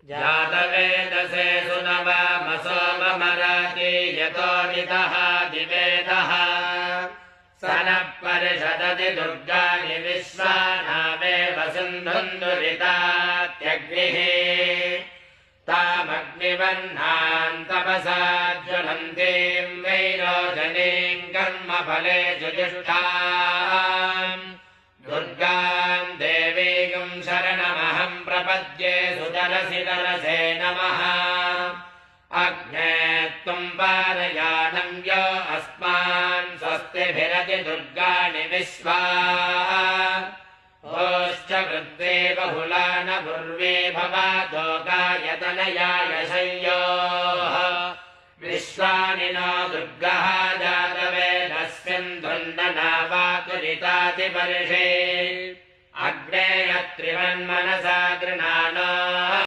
जातवेदसे सुनवामसोममराति यतो निदः दिवेदः स नः परिषदति दुर्गाणि विश्वानामेव सिन्धुन्दुरितात्यग्निः तामग्निवह्नान् तपसा ज्वलन्तीं वैरोचनीं कर्मफले जुजुष्टाम् दुर्गां देवीं शरणमहं प्रपद्ये सुतरसि तरसे नमः अग्ने त्वं पारयानं यो अस्मान् स्वस्तिभिरति दुर्गाणि विश्वा ओश्च वृद्धे बहुला न पूर्वे भवादो गायतनयाय शय्योः विश्वानि नो दुर्गः जातवेदस्मिन्धुन्ननावातुरितातिपर्षे अग्नेय त्रिवन्मनसा गृणानो